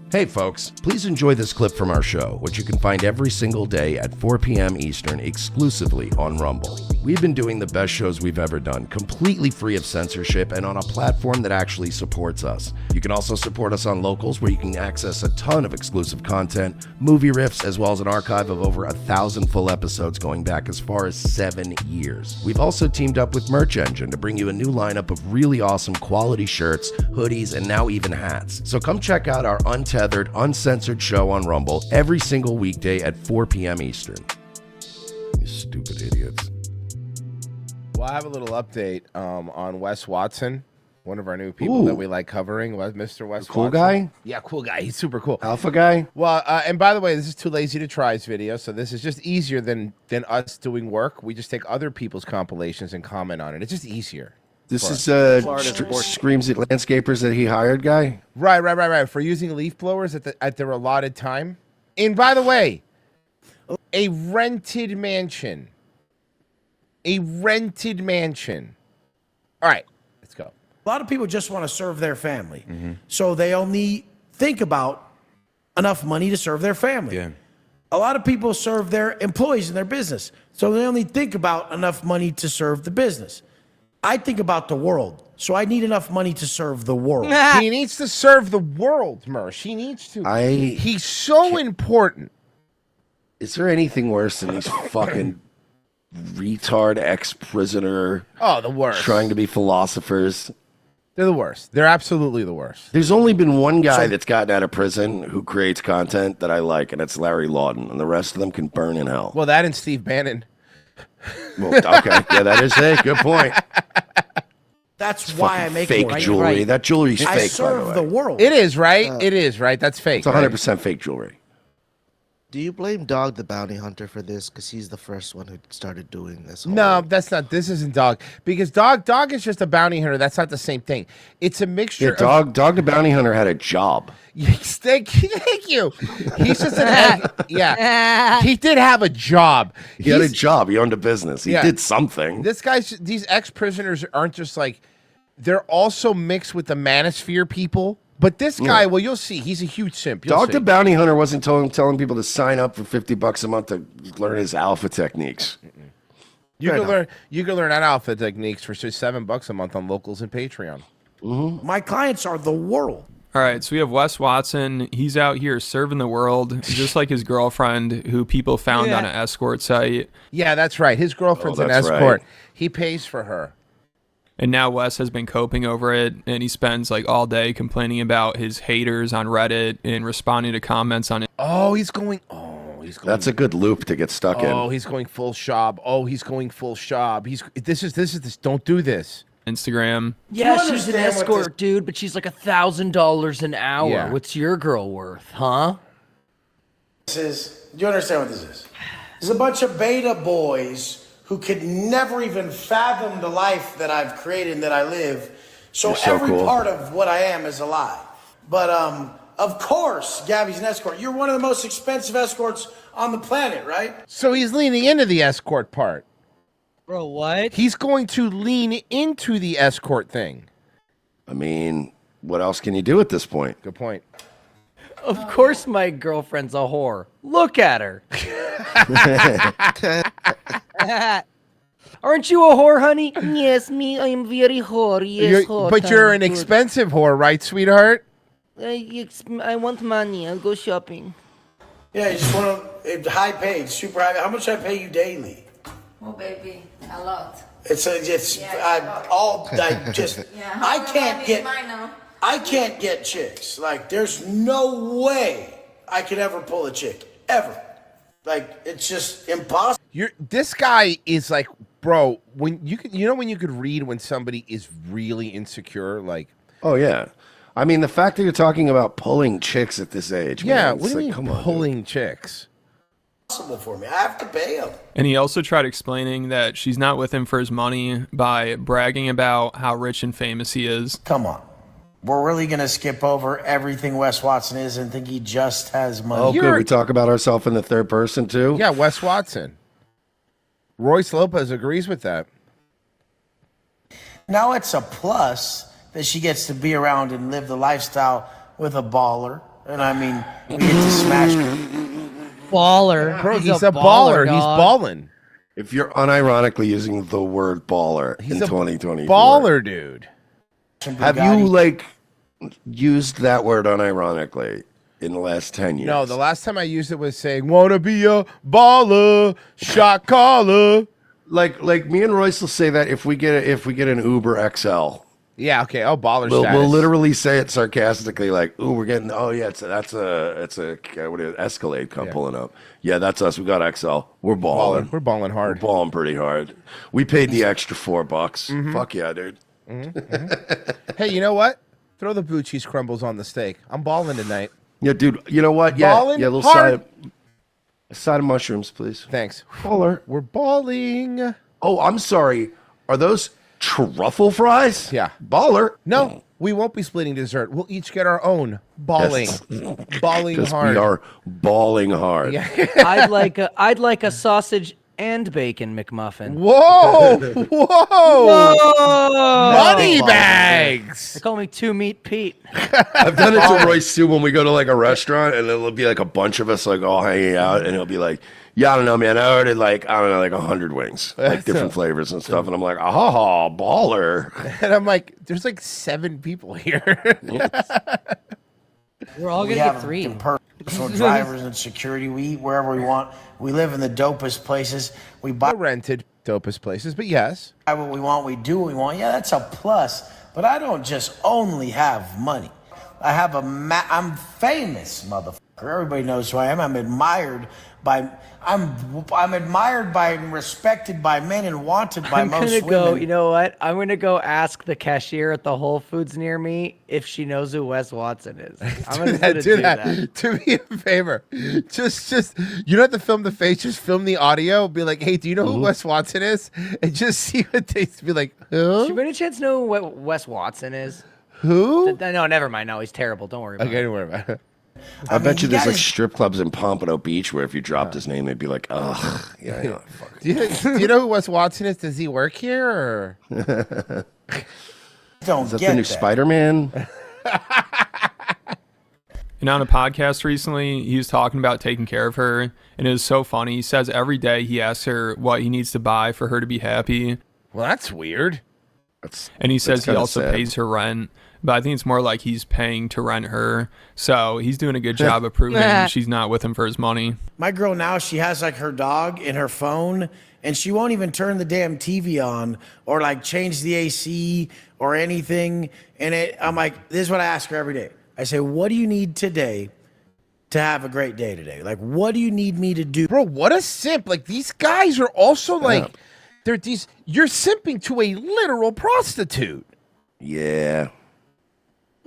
Hey folks, please enjoy this clip from our show, which you can find every single day at 4 p.m. Eastern exclusively on Rumble. We've been doing the best shows we've ever done, completely free of censorship and on a platform that actually supports us. You can also support us on Locals, where you can access a ton of exclusive content, movie riffs, as well as an archive of over 1,000 full episodes going back as far as 7 years. We've also teamed up with Merch Engine to bring you a new lineup of really awesome quality shirts, hoodies, and now even hats. So come check out our untethered, uncensored show on Rumble every single weekday at 4 p.m. Eastern. You stupid idiots. Well, I have a little update on Wes Watson, one of our new people that we like covering. Mr. Wes cool Watson. Guy? Yeah, cool guy. He's super cool. Alpha guy? Well, and by the way, this is Too Lazy to Try's video, so this is just easier than us doing work. We just take other people's compilations and comment on it. It's just easier. This is Screams at Landscapers that he hired guy? Right. For using leaf blowers at their allotted time. And by the way, a rented mansion. A rented mansion. All right, let's go. A lot of people just want to serve their family. So they only think about enough money to serve their family. Yeah. A lot of people serve their employees in their business. So they only think about enough money to serve the business. I think about the world. So I need enough money to serve the world. He needs to serve the world, Mersh. He needs to. He's so important. Is there anything worse than these fucking retard ex-prisoner the worst. trying to be philosophers? They're the worst. They're absolutely the worst. There's only been one guy that's gotten out of prison who creates content that I like, and it's Larry Lawton, and the rest of them can burn in hell. Well, that and Steve Bannon. Well, okay, yeah, that is it. Good point. That's why I make fake more. jewelry. Right. That jewelry's fake, I serve by the the way. world. It is, right? It is, right? That's fake. It's 100% fake jewelry. Do you blame Dog the Bounty Hunter for this? Because he's the first one who started doing this. No, that's not. This isn't Dog. Because Dog is just a bounty hunter. That's not the same thing. It's a mixture Dog the Bounty Hunter had a job. Yes, thank you. He's just he did have a job. He had a job. He owned a business. He did something. These ex-prisoners aren't just like, they're also mixed with the manosphere people. But this guy, well, you'll see. He's a huge simp. Dog the Bounty Hunter wasn't telling people to sign up for $50 a month to learn his alpha techniques. You can learn that alpha techniques for just $7 a month on Locals and Patreon. My clients are the world. All right, so we have Wes Watson. He's out here serving the world, just like his girlfriend, who people found on an escort site. Yeah, that's right. His girlfriend's an escort. Right. He pays for her. And now Wes has been coping over it, and he spends like all day complaining about his haters on Reddit and responding to comments on it. He's going. That's a good loop to get stuck in. Oh, he's going full shob. This is don't do this. Instagram. Yeah, she's an escort, dude, but she's like $1,000 an hour. Yeah. What's your girl worth, huh? Do you understand what this is? There's a bunch of beta boys who could never even fathom the life that I've created and that I live. So every part of what I am is a lie. But of course, Gabby's an escort. You're one of the most expensive escorts on the planet, right? So he's leaning into the escort part. Bro, what? He's going to lean into the escort thing. I mean, what else can you do at this point? Good point. Of course my girlfriend's a whore. Look at her. Aren't you a whore, honey? Yes, me. I am very whore. Yes, whore. But you're an expensive whore, right, sweetheart? I want money. I'll go shopping. Yeah, you just want to high paid, super high. How much should I pay you daily? Oh, baby, a lot. I can't get chicks. Like, there's no way I could ever pull a chick ever. Like, it's just impossible. This guy is like, bro. When you could read when somebody is really insecure, like. Oh yeah, I mean the fact that you're talking about pulling chicks at this age. Yeah, man, what do you mean pulling chicks? Possible for me. I have to pay him. And he also tried explaining that she's not with him for his money by bragging about how rich and famous he is. Come on. We're really going to skip over everything Wes Watson is and think he just has money. Oh, good. We talk about ourselves in the third person, too? Yeah, Wes Watson. Royce Lopez agrees with that. Now it's a plus that she gets to be around and live the lifestyle with a baller And I mean, we get to smash. Baller. Bro, he's a baller. He's balling. If you're unironically using the word baller He's in a 2024, baller, dude. have you like used that word unironically in the last 10 years? No, the last time I used it was saying, "Wanna be a baller, shot caller." Like me and Royce will say that if we get an Uber XL. Yeah, okay. Oh, baller We'll status. literally say it sarcastically, like, "Ooh, we're getting. Oh yeah, it's a what is it, Escalade come pulling up. Yeah, that's us. We got XL. We're balling. We're balling hard. We're balling pretty hard. We paid the extra $4. Fuck yeah, dude. Hey, you know what? Throw the blue cheese crumbles on the steak. I'm balling tonight. Yeah, dude. You know what? Yeah, Ballin' yeah. A little hard. side of mushrooms, please. Thanks. Baller. We're balling. Oh, I'm sorry. Are those truffle fries? Yeah. Baller. No, we won't be splitting dessert. We'll each get our own. Balling. Balling Because hard. we are balling hard. Yeah. I'd like a sausage and bacon McMuffin. Whoa! Whoa! Whoa! Money bags! They call me Two Meat Pete. I've done it to Royce too when we go to like a restaurant and it'll be like a bunch of us like all hanging out and he'll be like, yeah, I don't know, man. I ordered like 100 wings, like different flavors and stuff. And I'm like, ah, baller. And I'm like, there's like 7 people here. We're all We gonna have get 3. personal drivers and security. We eat wherever we want. We live in the dopest places. We buy Rented dopest places, but yes. what we want. We do what we want. Yeah, that's a plus. But I don't just only have money. I have I'm famous, motherfucker. Everybody knows who I am. I'm admired by and respected by men and wanted by I'm most gonna go. women. You know what? I'm gonna go ask the cashier at the Whole Foods near me if she knows who Wes Watson is. I'm gonna do that. Do me a favor. Just you don't have to film the face. Just film the audio. Be like, hey, do you know who Wes Watson is? And just see what they be like. Who? Do you by any chance know what Wes Watson is? Who? No, never mind. No, he's terrible. Don't worry about Okay, it. don't worry about it. I bet you there's like guys- strip clubs in Pompano Beach where if you dropped his name, they'd be like, ugh. Yeah, yeah. Fuck. Do you know who Wes Watson is? Does he work here? Or? Don't Is that get the new that. Spider-Man? And on a podcast recently, he was talking about taking care of her, and it was so funny. He says every day he asks her what he needs to buy for her to be happy, Well, that's weird. and he says he kinda also sad. pays her rent. But I think it's more like he's paying to rent her, so he's doing a good job of proving she's not with him for his money. My girl now, she has like her dog in her phone, and she won't even turn the damn TV on or like change the AC or anything. And I'm like, this is what I ask her every day. I say, what do you need today to have a great day today? Like, what do you need me to do? Bro, what a simp. Like, these guys are also like, you're simping to a literal prostitute. Yeah.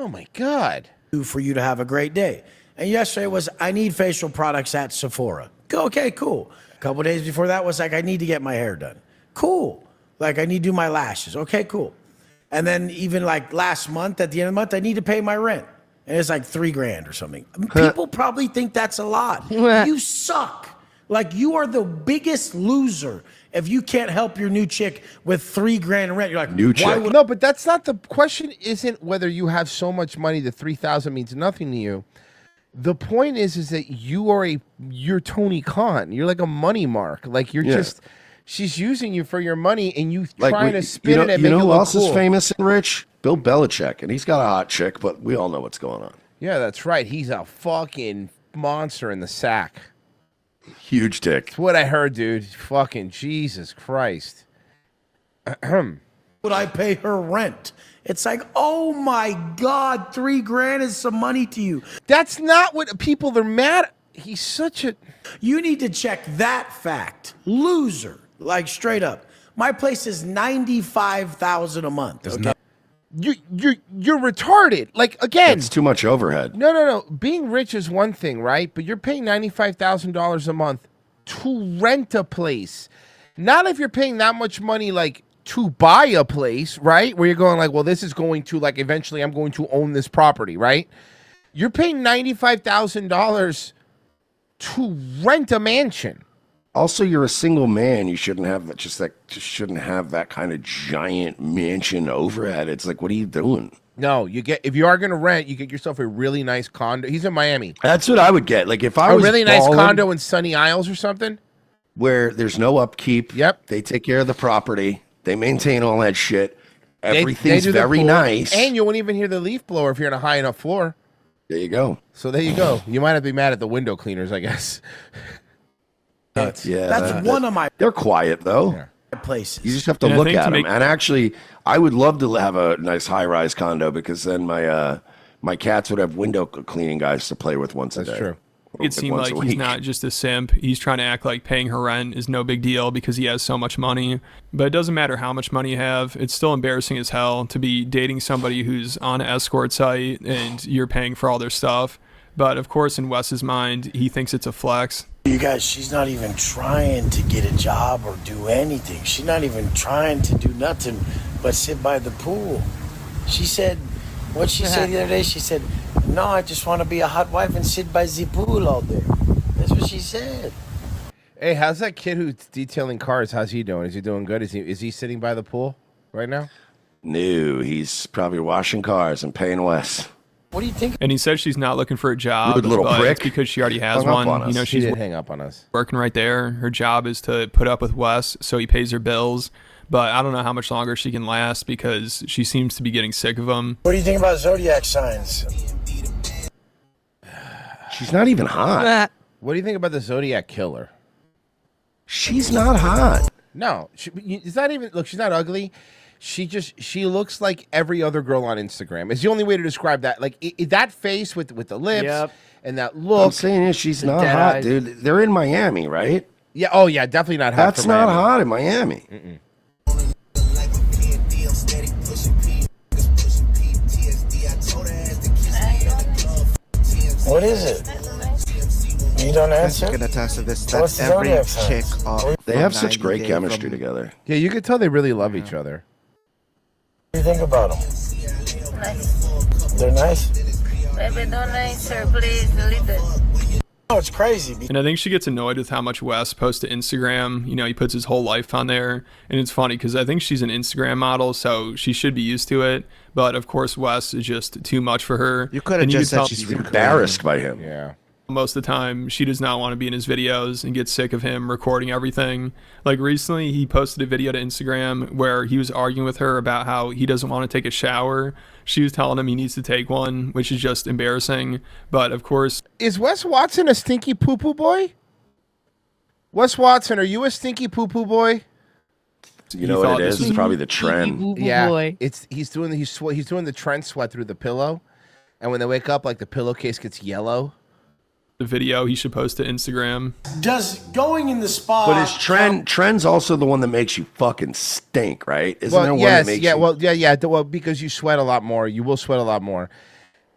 Oh my God. For you to have a great day. And yesterday was, I need facial products at Sephora. Okay, cool. A couple days before that was like, I need to get my hair done. Cool. Like, I need to do my lashes. Okay, cool. And then even like last month, at the end of the month, I need to pay my rent. And it's like $3,000 or something. People probably think that's a lot. You suck. Like, you are the biggest loser if you can't help your new chick with $3,000 in rent. You're like, New why chick. would No, but that's not the question. Isn't whether you have so much money that 3,000 means nothing to you. The point is that you're Tony Khan. You're like a money mark. Like she's using you for your money, and you Like trying to spin it and you make know it who look else cool. is famous and rich? Bill Belichick, and he's got a hot chick, but we all know what's going on. Yeah, that's right. He's a fucking monster in the sack. Huge dick. That's what I heard, dude. Fucking Jesus Christ. would I pay her rent? It's like, oh my God, $3,000 is some money to you. That's not what people are mad. He's such a. You need to check that fact. Loser. Like straight up. My place is $95,000 a month. Okay? You're retarded. Like again. It's too much overhead. No. Being rich is one thing, right? But you're paying $95,000 a month to rent a place. Not if you're paying that much money, like to buy a place, right? Where you're going like, well, this is going to like eventually I'm going to own this property, right? You're paying $95,000 to rent a mansion. Also, you're a single man. You shouldn't have that. Just shouldn't have that kind of giant mansion overhead. It's like, what are you doing? No, you get if you are gonna rent, you get yourself a really nice condo. He's in Miami. That's what I would get. Like if I A was really nice balling, condo in Sunny Isles or something. where there's no upkeep. Yep. They take care of the property. They maintain all that shit. Everything's do the very pool, nice. and you won't even hear the leaf blower if you're in a high enough floor. There you go. So there you go. You might have to be mad at the window cleaners, I guess. That's one of my They're quiet though. Yeah. places. You just have to And I look think at to them. make- And actually, I would love to have a nice high-rise condo because then my cats would have window cleaning guys to play with once a day. That's true. It seemed once like a he's week. not just a simp. He's trying to act like paying her rent is no big deal because he has so much money. But it doesn't matter how much money you have. It's still embarrassing as hell to be dating somebody who's on an escort site and you're paying for all their stuff. But of course, in Wes's mind, he thinks it's a flex. You guys, she's not even trying to get a job or do anything. She's not even trying to do nothing but sit by the pool. She said, what she said the other day, she said, no, I just want to be a hot wife and sit by the pool all day. That's what she said. Hey, how's that kid who's detailing cars? How's he doing? Is he doing good? Is he sitting by the pool right now? No, he's probably washing cars and paying Wes. What do you think? And he says she's not looking for a job, Rude little but prick. it's because she already has Hung up one. on You us. know, She she's did hang up on us. working right there. Her job is to put up with Wes so he pays her bills. But I don't know how much longer she can last because she seems to be getting sick of him. What do you think about Zodiac Signs? She's not even hot. What do you think about the Zodiac Killer? She's not hot. No, it's not even. Look, she's not ugly. She looks like every other girl on Instagram. It's the only way to describe that. Like that face with the lips Yep. and that I'm look. saying is she's not dead hot, eyes. dude. They're in Miami, right? Yeah. Oh yeah. Definitely not hot. That's for not Miami. hot in Miami. What is it? You don't You answer? can attest to this. What's That's the every zodiac chick. signs? They have such great chemistry together. Yeah, you could tell they really love each other. What do you think about them? Nice. They're nice? Baby, don't answer, please. Delete it. No, it's crazy. And I think she gets annoyed with how much Wes posts to Instagram. You know, he puts his whole life on there. And it's funny because I think she's an Instagram model, so she should be used to it. But of course, Wes is just too much for her. You could have And just could said tell she's Embarrassed by him. Yeah. most of the time she does not want to be in his videos and gets sick of him recording everything. Like recently he posted a video to Instagram where he was arguing with her about how he doesn't want to take a shower. She was telling him he needs to take one, which is just embarrassing. But of course, Is Wes Watson a stinky poo poo boy? Wes Watson, are you a stinky poo poo boy? You know what it is? It's probably the trend. Yeah, he's doing the Trent sweat through the pillow, and when they wake up, like the pillowcase gets yellow. the video he should post to Instagram. Does going in the spa? But is trend's also the one that makes you fucking stink, right? Isn't there Well, one yes, that makes yeah, you... well, because you sweat a lot more. You will sweat a lot more.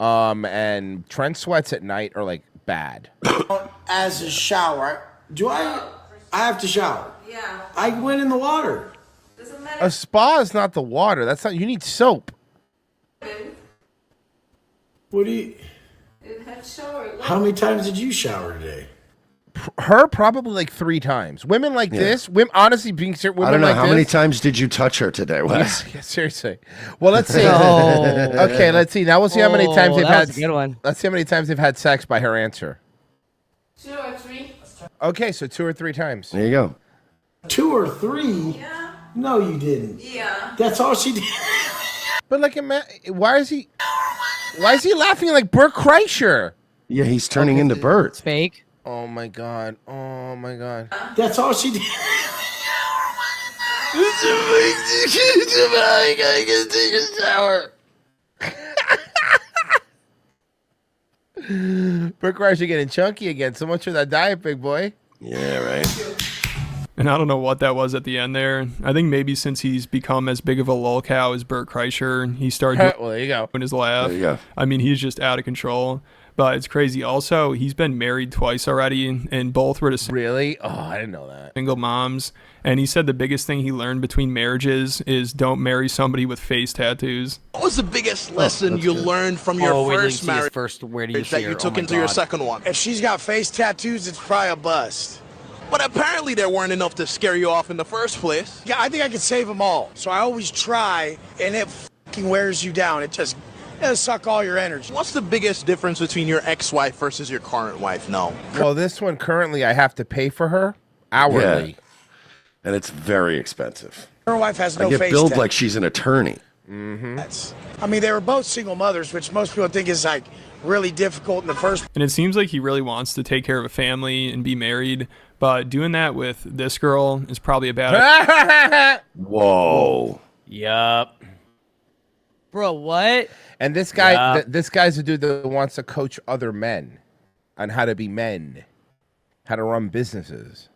And Trent sweats at night are like bad. As a shower, do I have to shower? Yeah. I went in the water. Doesn't matter. A spa is not the water. That's not. You need soap. What do you? It had shower. How many times did you shower today? Her probably like 3 times. Women like this. Women, honestly, being serious. Women I don't know. like How this, many times did you touch her today, Wes? Yeah, seriously. Well, let's see. No. Okay, let's see. Now we'll see how many times they've that had. was a good one. Let's see how many times they've had sex by her answer. 2 or 3. Okay, so 2 or 3 times. There you go. 2 or 3? Yeah. No, you didn't. Yeah. That's all she did. But like, why is he laughing like Bert Kreischer? Yeah, he's turning into Bert. It's fake. Oh my god. Oh my god. That's all she did. Bert Kreischer getting chunky again. So much for that diet, big boy. Yeah, right. And I don't know what that was at the end there. I think maybe since he's become as big of a lolcow as Bert Kreischer, he started Well, there you go. doing his laugh. There you go. I mean, he's just out of control. But it's crazy. Also, he's been married twice already, and both were to Really? Oh, I didn't know that. single moms. And he said the biggest thing he learned between marriages is don't marry somebody with face tattoos. What was the biggest lesson you learned from your Oh, wait till you first see his marriage first. Where do you see that her? you took Oh my into your God. second one? If she's got face tattoos, it's probably a bust. But apparently there weren't enough to scare you off in the first place. Yeah, I think I could save them all. So I always try, and it fucking wears you down. It just It'll suck all your energy. What's the biggest difference between your ex-wife versus your current wife? No. Well, this one currently I have to pay for her hourly. Yeah. And it's very expensive. Her wife has no I get face billed tat. like she's an attorney. I mean, they were both single mothers, which most people think is like really difficult in the first. And it seems like he really wants to take care of a family and be married, but doing that with this girl is probably a bad. Whoa. Yup. Bro, what? And this guy, this guy's a dude that wants to coach other men on how to be men, how to run businesses.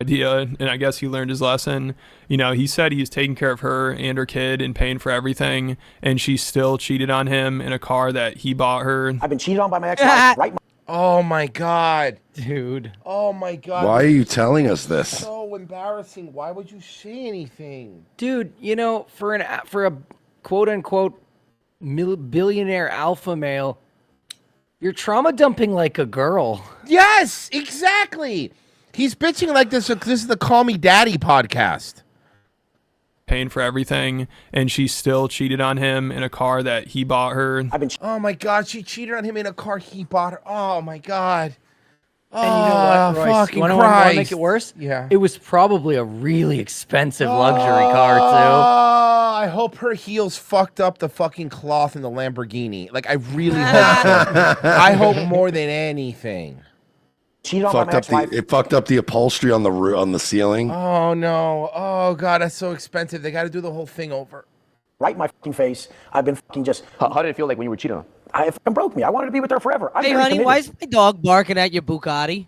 Idea, and I guess he learned his lesson. You know, he said he's taking care of her and her kid and paying for everything, and she still cheated on him in a car that he bought her. I've been cheated on by my ex-wife. Right. Oh my god, dude. Oh my god. Why are you telling us this? So embarrassing. Why would you say anything? Dude, you know, for a quote unquote billionaire alpha male, you're trauma dumping like a girl. Yes, exactly. He's bitching like this. This is the Call Me Daddy podcast. Paying for everything, and she still cheated on him in a car that he bought her. Oh my god, she cheated on him in a car he bought her. Oh my god. And you know what, Royce? Fucking Want Christ. to make it worse? Yeah. It was probably a really expensive luxury car too. I hope her heels fucked up the fucking cloth in the Lamborghini. Like I really hope so. I hope more than anything. It fucked up the upholstery on the ceiling. Oh no! Oh god, that's so expensive. They got to do the whole thing over. Right in my fucking face. I've been fucking just. How did it feel like when you were cheating on her? It fucking broke me. I wanted to be with her forever. I'm hey, very honey, committed. why is my dog barking at your Bugatti?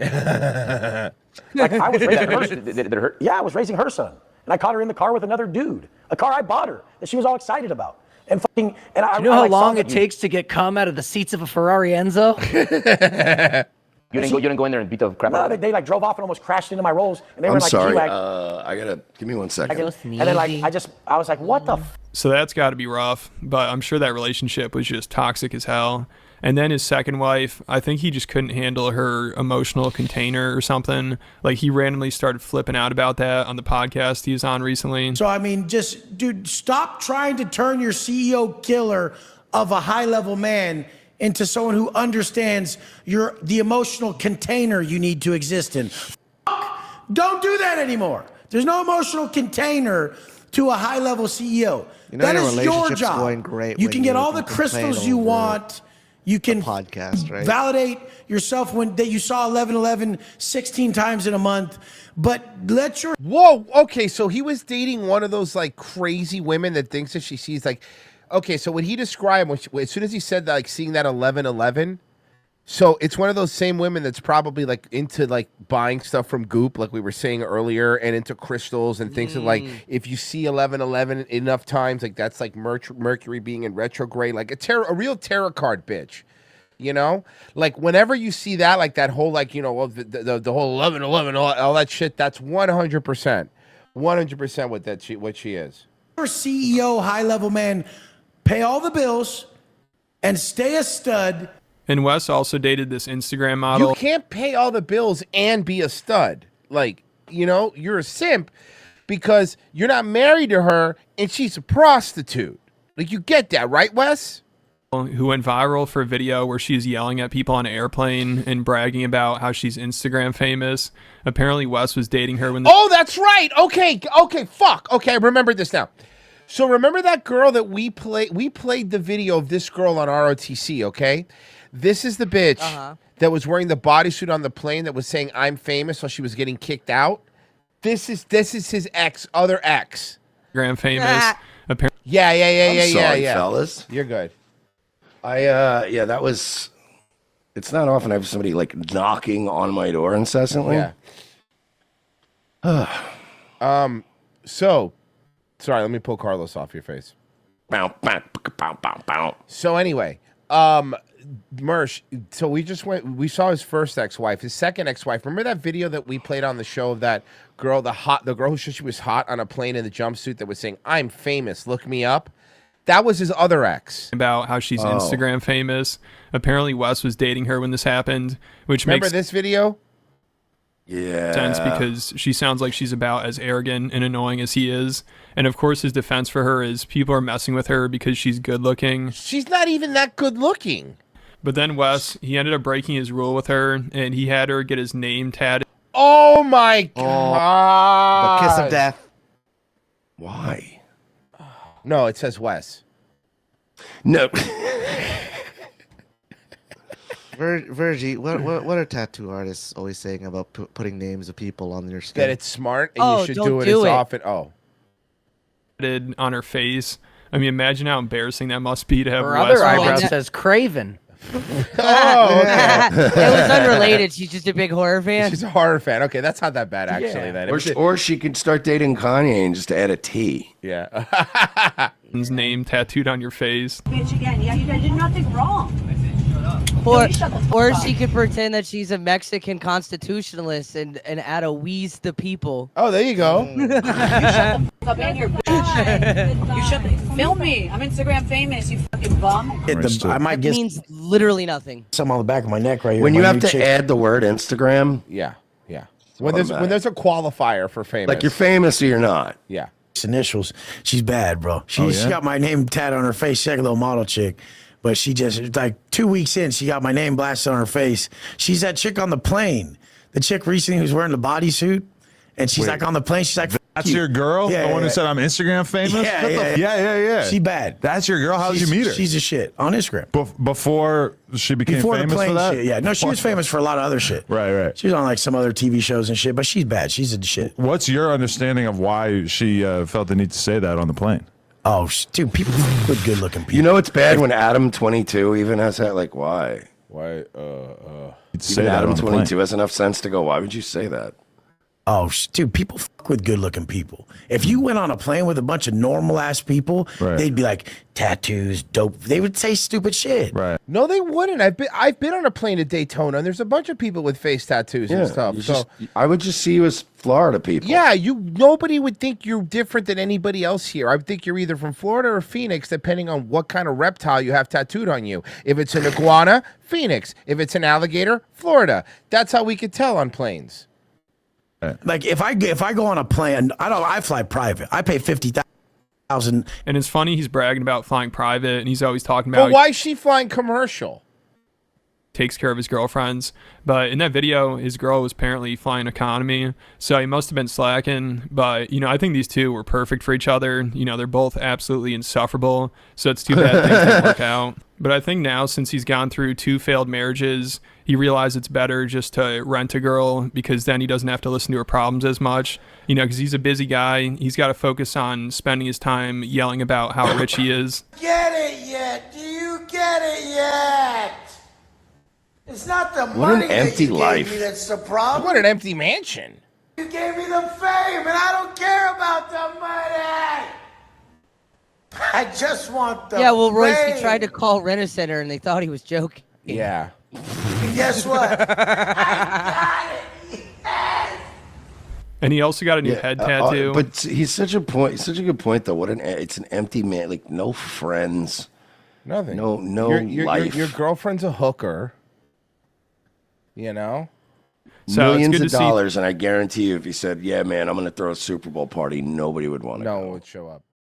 Like I was raising her. Did it hurt? Yeah, I was raising her son, and I caught her in the car with another dude. A car I bought her that she was all excited about. And fucking. And I. You know how long it takes to get cum out of the seats of a Ferrari Enzo? You didn't go in there and beat the crap out of her? They like drove off and almost crashed into my rolls. And they were I'm like, sorry. G-Wag. I gotta give me 1 second. And then like I was like, what the? So that's got to be rough, but I'm sure that relationship was just toxic as hell. And then his second wife, I think he just couldn't handle her emotional container or something. Like he randomly started flipping out about that on the podcast he was on recently. So I mean, just dude, stop trying to turn your CEO killer of a high-level man into someone who understands the emotional container you need to exist in. Don't do that anymore. There's no emotional container to a high-level CEO. You know, that your is your relationship's job. going great You when can get you all the can complain crystals you over want. You can podcast, right? Validate yourself that you saw 11-11 16 times in a month, but let your Whoa. Okay, so he was dating one of those like crazy women that thinks that she sees like. Okay, so when he described, as soon as he said that, like seeing that 11-11, so it's one of those same women that's probably like into like buying stuff from Goop, like we were saying earlier, and into crystals and things of like if you see 11-11 enough times, like that's like Mercury being in retrograde, like a real tarot card bitch. You know, like whenever you see that, like that whole like the whole 11-11, all that shit, that's 100%, 100% what she is. Your CEO, high-level man, pay all the bills and stay a stud. And Wes also dated this Instagram model. You can't pay all the bills and be a stud. Like, you're a simp because you're not married to her and she's a prostitute. Like, you get that, right, Wes? Who went viral for a video where she's yelling at people on an airplane and bragging about how she's Instagram famous. Apparently, Wes was dating her when. Oh, that's right. Okay, fuck. Okay, I remember this now. So remember that girl that we played? We played the video of this girl on ROTC. Okay, this is the bitch that was wearing the bodysuit on the plane that was saying "I'm famous" while she was getting kicked out. This is his other ex. Instagram famous. Apparently. Yeah. I'm sorry, fellas. You're good. That was. It's not often I have somebody like knocking on my door incessantly. Yeah. So, sorry. Let me pull Carlos off your face. Bow, bow, bow, bow, bow. So anyway, Mersh. So we saw his first ex-wife, his second ex-wife. Remember that video that we played on the show of that girl, the girl who said she was hot on a plane in the jumpsuit that was saying, "I'm famous, look me up." That was his other ex. About how she's Instagram famous. Apparently, Wes was dating her when this happened, which Remember makes this video? sense because she sounds like she's about as arrogant and annoying as he is. And of course, his defense for her is people are messing with her because she's good looking. She's not even that good looking. But then Wes, he ended up breaking his rule with her, and he had her get his name tatted. Oh my God! The kiss of death. Why? No, it says Wes. No. Virgie, what are tattoo artists always saying about putting names of people on their skin? That it's smart and you should don't do it do as it. often. Oh. On her face. I mean, imagine how embarrassing that must be to have Her Wes. other eyebrow says Craven. Oh, okay. It was unrelated. She's just a big horror fan. She's a horror fan. Okay, that's not that bad, actually. Then. Or she could start dating Kanye and just add a T. Yeah. His name tattooed on your face. Bitch again. Yeah, you did nothing wrong. Or she could pretend that she's a Mexican constitutionalist and add a "we's the people." Oh, there you go. You shut the fuck up and you're bitch. You shut the film me. I'm Instagram famous, you fucking bum. I might It get means literally nothing. some on the back of my neck right here. When My you have new to chick- add the word Instagram, Yeah. When there's a qualifier for famous. like you're famous or you're not. Yeah. initials, she's bad, bro. She got my name tatted on her face. She's like a little model chick. But she just, like 2 weeks in, she got my name blasted on her face. She's that chick on the plane. The chick recently who's wearing the bodysuit. And she's like on the plane. She's like, that's your girl? Yeah, the one who said I'm Instagram famous? Yeah. She bad. That's your girl? How'd you meet her? She's a shit on Instagram. Before she became famous for that? Shit, yeah. No, she was famous for a lot of other shit. Right. She was on like some other TV shows and shit, but she's bad. She's a shit. What's your understanding of why she felt the need to say that on the plane? Oh, dude, people with good looking people. You know it's bad when Adam 22 even has that. Like, why? Why? Even Adam 22 has enough sense to go, why would you say that? Oh, dude, people fuck with good-looking people. If you went on a plane with a bunch of normal-ass people, they'd be like, tattoos, dope. They would say stupid shit. Right. No, they wouldn't. I've been on a plane to Daytona, and there's a bunch of people with face tattoos and stuff. So I would just see you as Florida people. yeah, nobody would think you're different than anybody else here. I would think you're either from Florida or Phoenix, depending on what kind of reptile you have tattooed on you. If it's an iguana, Phoenix. If it's an alligator, Florida. That's how we could tell on planes. Like if I go on a plane, I fly private. I pay $50,000. And it's funny he's bragging about flying private, and he's always talking about. But why is she flying commercial? Takes care of his girlfriends. But in that video, his girl was apparently flying economy, so he must have been slacking. But I think these two were perfect for each other. They're both absolutely insufferable, so it's too bad things didn't work out. But I think now, since he's gone through 2 failed marriages, he realized it's better just to rent a girl, because then he doesn't have to listen to her problems as much. Because he's a busy guy. He's got to focus on spending his time yelling about how rich he is. Get it yet? Do you get it yet? It's not the What money an empty that you life. gave me that's the problem. What an empty mansion. You gave me the fame, and I don't care about the money. I just want the Royce, fame. he tried to call Rent-A-Center and they thought he was joking. Yeah. And guess what? I got it. Yes. And he also got a new head tattoo. But he's such a good point though. It's an empty man. Like no friends, Nothing. no life. Your girlfriend's a hooker. So Millions it's of good to dollars, and I guarantee you, if he said, "Yeah, man, I'm going to throw a Super Bowl party," nobody would want to. No one would show up.